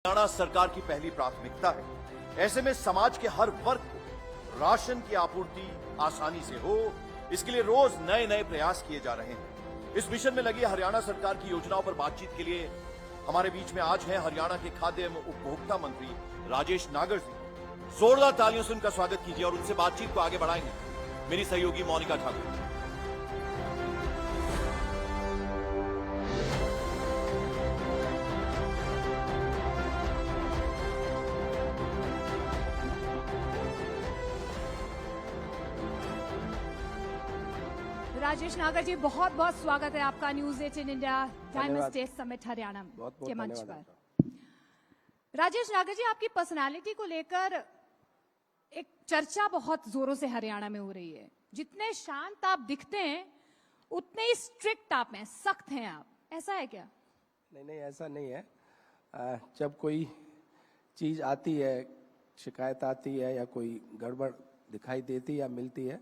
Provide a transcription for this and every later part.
हरियाणा सरकार की पहली प्राथमिकता है। ऐसे में समाज के हर वर्ग को राशन की आपूर्ति आसानी से हो, इसके लिए रोज नए नए प्रयास किए जा रहे हैं। इस मिशन में लगी हरियाणा सरकार की योजनाओं पर बातचीत के लिए हमारे बीच में आज हैं हरियाणा के खाद्य एवं उपभोक्ता मंत्री राजेश नागर जी। जोरदार तालियों से उनका स्वागत कीजिए और उनसे बातचीत को आगे बढ़ाएंगे मेरी सहयोगी मोनिका ठाकुर। राजेश नागर जी, बहुत बहुत स्वागत है आपका news 18 India diamond state summit Haryana के मंच पर। राजेश नागर जी, आपकी पर्सनालिटी को लेकर एक चर्चा बहुत जोरों से हरियाणा में हो रही है। जितने शांत आप दिखते हैं उतने ही स्ट्रिक्ट आप हैं, सख्त हैं आप, ऐसा है क्या? नहीं, ऐसा नहीं है। जब कोई चीज आती है, शिकायत आती है या कोई गड़बड़ दिखाई देती या मिलती है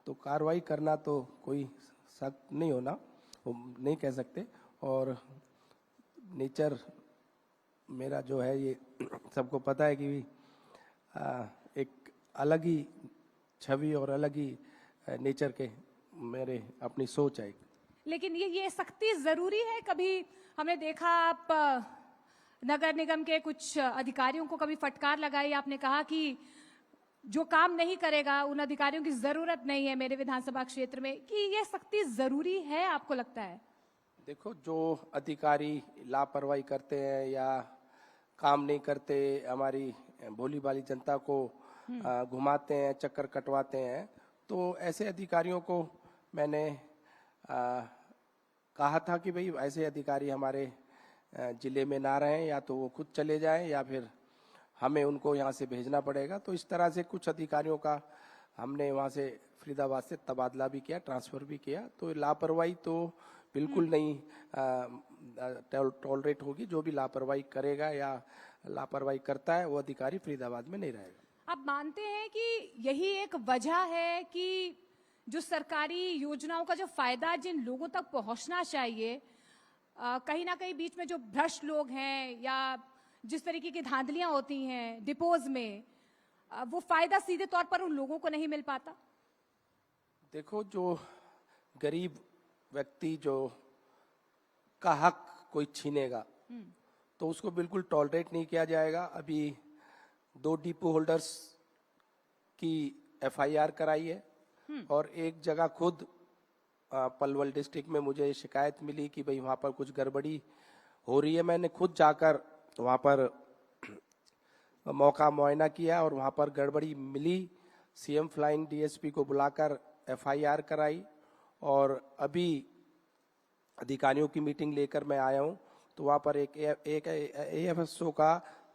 तो कार्रवाई करना तो कोई सख्त नहीं होना, वो नहीं कह सकते। और नेचर मेरा जो है ये सबको पता है कि एक अलग ही छवि और अलग ही नेचर के मेरे अपनी सोच है। लेकिन ये सख्ती जरूरी है? कभी हमने देखा आप नगर निगम के कुछ अधिकारियों को कभी फटकार लगाई, आपने कहा कि जो काम नहीं करेगा उन अधिकारियों की जरूरत नहीं है मेरे विधानसभा क्षेत्र में, कि ये सख्ती जरूरी है आपको लगता है? देखो, जो अधिकारी लापरवाही करते हैं या काम नहीं करते, हमारी भोली भाली जनता को घुमाते हैं, चक्कर कटवाते हैं, तो ऐसे अधिकारियों को मैंने कहा था कि भाई ऐसे अधिकारी हमारे जिले में ना रहें, या तो वो खुद चले जाएं या फिर हमें उनको यहाँ से भेजना पड़ेगा। तो इस तरह से कुछ अधिकारियों का हमने वहाँ से फरीदाबाद से तबादला भी किया, ट्रांसफर भी किया। तो लापरवाही तो बिल्कुल नहीं टॉलरेट होगी। जो भी लापरवाही करेगा या लापरवाही करता है वो अधिकारी फरीदाबाद में नहीं रहेगा। आप मानते हैं कि यही एक वजह है कि जो सरकारी योजनाओं का जो फायदा जिन लोगों तक पहुंचना चाहिए, कहीं ना कहीं बीच में जो भ्रष्ट लोग हैं या जिस तरीके की धांधलियां होती हैं डिपोज में, वो फायदा सीधे तौर पर उन लोगों को नहीं मिल पाता? देखो, जो गरीब व्यक्ति जो का हक कोई छीनेगा तो उसको बिल्कुल टॉलरेट नहीं किया जाएगा। अभी 2 डिपो होल्डर्स की एफआईआर कराई है और एक जगह खुद पलवल डिस्ट्रिक्ट में मुझे शिकायत मिली कि भाई वहां पर कुछ गड़बड़ी हो रही है। मैंने खुद जाकर वहां पर मौका मुआयना किया और वहां पर गड़बड़ी मिली। सीएम फ्लाइंग डीएसपी को बुलाकर एफआईआर कराई और अभी अधिकारियों की मीटिंग लेकर मैं आया हूं। तो वहां पर एक एएफएसओ का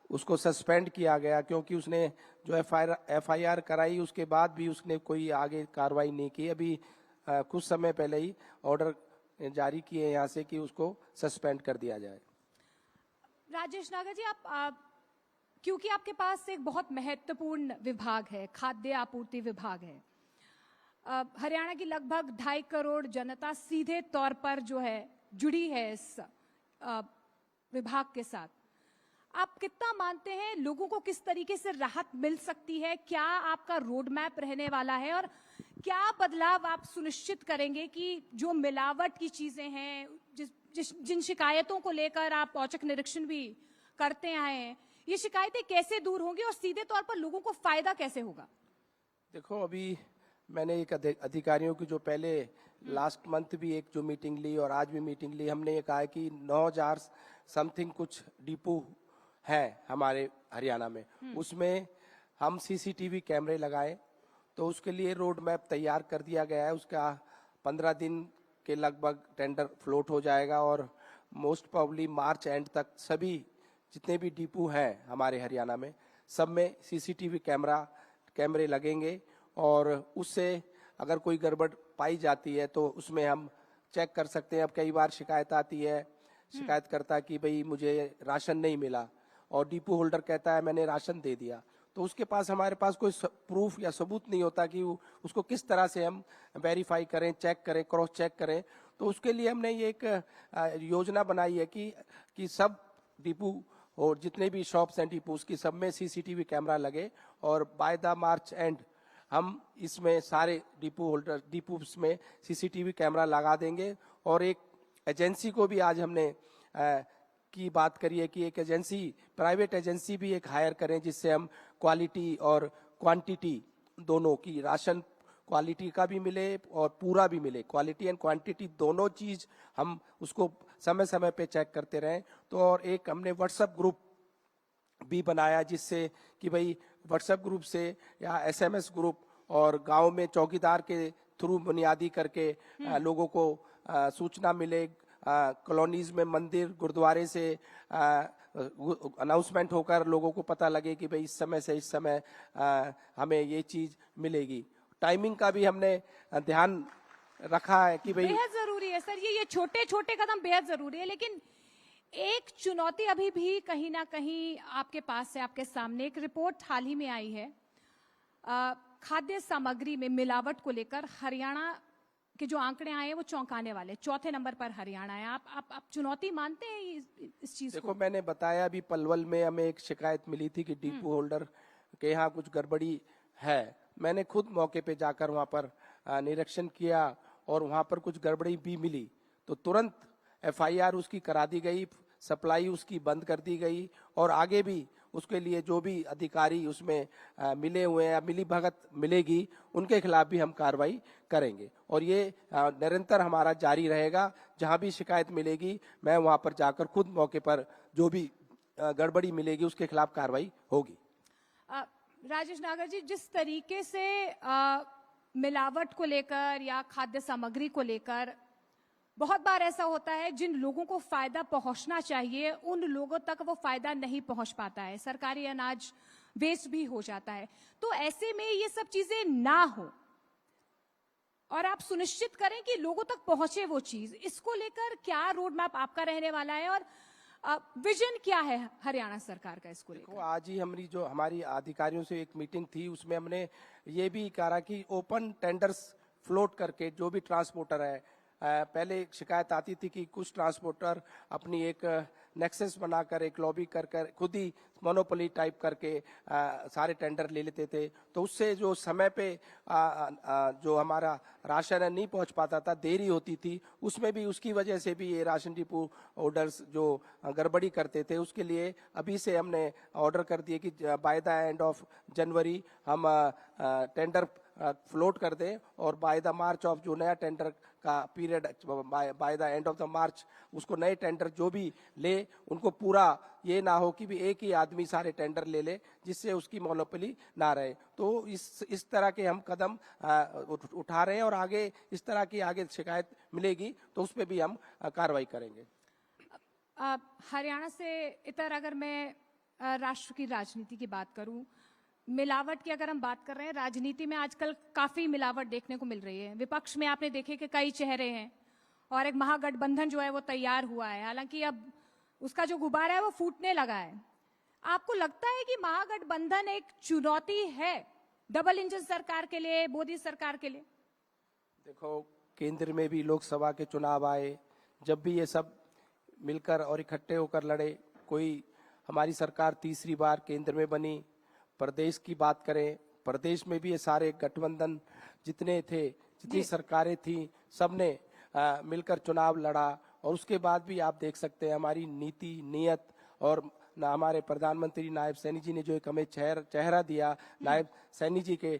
उसको सस्पेंड किया गया, क्योंकि उसने जो एफआईआर कराई उसके बाद भी उसने कोई आगे कार्रवाई नहीं की। अभी कुछ समय पहले ही ऑर्डर जारी किए यहाँ से कि उसको सस्पेंड कर दिया जाए। राजेश नागर जी, आप क्योंकि आपके पास एक बहुत महत्वपूर्ण विभाग है, खाद्य आपूर्ति विभाग है, हरियाणा की लगभग 2.5 करोड़ जनता सीधे तौर पर जो है जुड़ी है इस विभाग के साथ। आप कितना मानते हैं लोगों को किस तरीके से राहत मिल सकती है? क्या आपका रोड मैप रहने वाला है और क्या बदलाव आप सुनिश्चित करेंगे कि जो मिलावट की चीजें हैं, जिन शिकायतों को लेकर आप औचक निरीक्षण भी करते आए हैं, ये शिकायतें कैसे दूर होंगी और सीधे तौर पर लोगों को फायदा कैसे होगा? देखो, अभी मैंने एक अधिकारियों की जो पहले लास्ट मंथ भी एक जो मीटिंग ली और आज भी मीटिंग ली, हमने ये कहा है कि 9,000 समथिंग कुछ डिपो है हमारे हरियाणा में, उसमें हम सीसीटीवी कैमरे लगाए। तो उसके लिए रोड मैप तैयार कर दिया गया है। उसका 15 दिन के लगभग टेंडर फ्लोट हो जाएगा और मोस्ट प्रोबेबली मार्च एंड तक सभी जितने भी डिपो हैं हमारे हरियाणा में सब में सीसीटीवी कैमरे लगेंगे और उससे अगर कोई गड़बड़ पाई जाती है तो उसमें हम चेक कर सकते हैं। अब कई बार शिकायत आती है, शिकायत करता है कि भाई मुझे राशन नहीं मिला और डिपो होल्डर कहता है मैंने राशन दे दिया, तो उसके पास हमारे पास कोई प्रूफ या सबूत नहीं होता कि उसको किस तरह से हम वेरीफाई करें, चेक करें, क्रॉस चेक करें। तो उसके लिए हमने ये एक योजना बनाई है कि सब डिपो और जितने भी शॉप्स एंड डिपोज की सब में सीसीटीवी कैमरा लगे और बाय द मार्च एंड हम इसमें सारे डिपोस में सीसीटीवी कैमरा लगा देंगे। और एक एजेंसी को भी आज हमने की बात करी है कि एक एजेंसी, प्राइवेट एजेंसी भी एक हायर करें जिससे हम क्वालिटी और क्वांटिटी दोनों की, राशन क्वालिटी का भी मिले और पूरा भी मिले, क्वालिटी एंड क्वांटिटी दोनों चीज हम उसको समय समय पे चेक करते रहें। तो और एक हमने व्हाट्सएप ग्रुप भी बनाया जिससे कि भाई व्हाट्सएप ग्रुप से या एसएमएस ग्रुप और गांव में चौकीदार के थ्रू बुनियादी करके लोगों को सूचना मिले, कॉलोनीज में मंदिर गुरुद्वारे से अनाउंसमेंट होकर लोगों को पता लगे कि भाई इस समय से इस समय हमें ये चीज मिलेगी। टाइमिंग का भी हमने ध्यान रखा है कि भाई बेहद जरूरी है सर, ये छोटे छोटे कदम बेहद जरूरी है। लेकिन एक चुनौती अभी भी कहीं ना कहीं आपके पास है, आपके सामने एक रिपोर्ट हाल ही में आई है खाद्य सामग्री में मिलावट को लेकर। हरियाणा के जो आंकड़े आए हैं वो चौंकाने वाले, चौथे नंबर पर हरियाणा है। आप चुनौती मानते हैं इस चीज को? देखो, मैंने बताया अभी पलवल में हमें एक शिकायत मिली थी कि डिपो होल्डर के यहाँ कुछ गड़बड़ी है। मैंने खुद मौके पे जाकर वहां पर निरीक्षण किया और वहां पर कुछ गड़बड़ी भी मिली, तो तुरंत एफआईआर उसकी करा दी गई, सप्लाई उसकी बंद कर दी गई और आगे भी उसके लिए जो भी अधिकारी उसमें मिले हुए हैं, मिली भगत मिलेगी, उनके खिलाफ भी हम कार्रवाई करेंगे। और ये निरंतर हमारा जारी रहेगा। जहां भी शिकायत मिलेगी मैं वहां पर जाकर खुद मौके पर जो भी गड़बड़ी मिलेगी उसके खिलाफ कार्रवाई होगी। राजेश नागर जी, जिस तरीके से मिलावट को लेकर या खाद्य सामग्री को लेकर बहुत बार ऐसा होता है जिन लोगों को फायदा पहुंचना चाहिए उन लोगों तक वो फायदा नहीं पहुंच पाता है, सरकारी अनाज वेस्ट भी हो जाता है। तो ऐसे में ये सब चीजें ना हो और आप सुनिश्चित करें कि लोगों तक पहुंचे वो चीज, इसको लेकर क्या रोड मैप आपका रहने वाला है और विजन क्या है हरियाणा सरकार का इसको लेकर? आज ही हमारी अधिकारियों से एक मीटिंग थी, उसमें हमने ये भी कहा कि ओपन टेंडर्स फ्लोट करके जो भी ट्रांसपोर्टर है, पहले शिकायत आती थी कि कुछ ट्रांसपोर्टर अपनी एक नेक्सस बनाकर एक लॉबी कर खुद ही मोनोपोली टाइप करके सारे टेंडर ले लेते थे, तो उससे जो समय पे जो हमारा राशन नहीं पहुंच पाता था, देरी होती थी, उसमें भी उसकी वजह से भी ये राशन डिपो ऑर्डर्स जो गड़बड़ी करते थे, उसके लिए अभी से हमने ऑर्डर कर दिए कि bye the end of January हम टेंडर फ्लोट कर दें और बाय द मार्च ऑफ जो नया टेंडर का period, by the end of the March उसको नए टेंडर जो भी ले उनको पूरा ये ना हो कि भी एक ही आदमी सारे टेंडर ले ले जिससे उसकी मोनोपोली ना रहे। तो इस तरह के हम कदम उठा रहे हैं और आगे इस तरह की आगे शिकायत मिलेगी तो उस पर भी हम कार्रवाई करेंगे। हरियाणा से इतर अगर मैं राष्ट्र की राजनीति की बात करूं, मिलावट की अगर हम बात कर रहे हैं, राजनीति में आजकल काफी मिलावट देखने को मिल रही है। विपक्ष में आपने देखे कि कई चेहरे हैं और एक महागठबंधन जो है वो तैयार हुआ है, हालांकि अब उसका जो गुब्बारा है वो फूटने लगा है। आपको लगता है कि महागठबंधन एक चुनौती है डबल इंजन सरकार के लिए, मोदी सरकार के लिए? देखो, केंद्र में भी लोकसभा के चुनाव आए, जब भी ये सब मिलकर और इकट्ठे होकर लड़े, कोई हमारी सरकार तीसरी बार केंद्र में बनी। प्रदेश की बात करें, प्रदेश में भी ये सारे गठबंधन जितने थे, जितनी सरकारें थी, सबने मिलकर चुनाव लड़ा और उसके बाद भी आप देख सकते हैं हमारी नीति, नियत और हमारे प्रधानमंत्री नायब सैनी जी ने जो एक हमें चेहरा दिया नायब सैनी जी के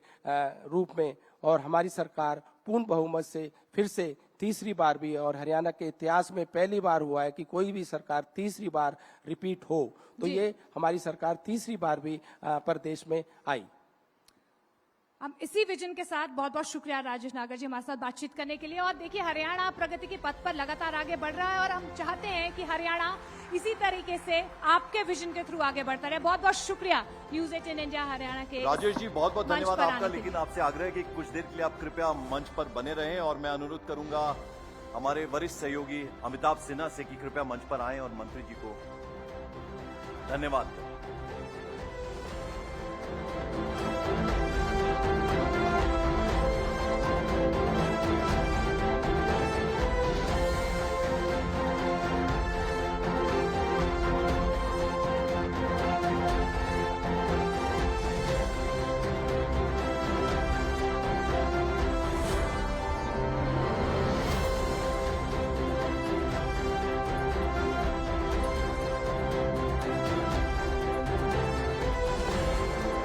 रूप में, और हमारी सरकार पूर्ण बहुमत से फिर से तीसरी बार भी, और हरियाणा के इतिहास में पहली बार हुआ है कि कोई भी सरकार तीसरी बार रिपीट हो, तो ये हमारी सरकार तीसरी बार भी प्रदेश में आई। हम इसी विजन के साथ बहुत बहुत शुक्रिया राजेश नागर जी हमारे साथ बातचीत करने के लिए। और देखिए, हरियाणा प्रगति के पथ पर लगातार आगे बढ़ रहा है और हम चाहते हैं कि हरियाणा इसी तरीके से आपके विजन के थ्रू आगे बढ़ता रहे। बहुत बहुत शुक्रिया न्यूज़ 18 इंडिया हरियाणा के राजेश जी, बहुत बहुत धन्यवाद आपका। लेकिन आपसे आग्रह है कि कुछ देर के लिए आप कृपया मंच पर बने रहें और मैं अनुरोध करूंगा हमारे वरिष्ठ सहयोगी अमिताभ सिन्हा से कि कृपया मंच पर आएं और मंत्री जी को धन्यवाद करें।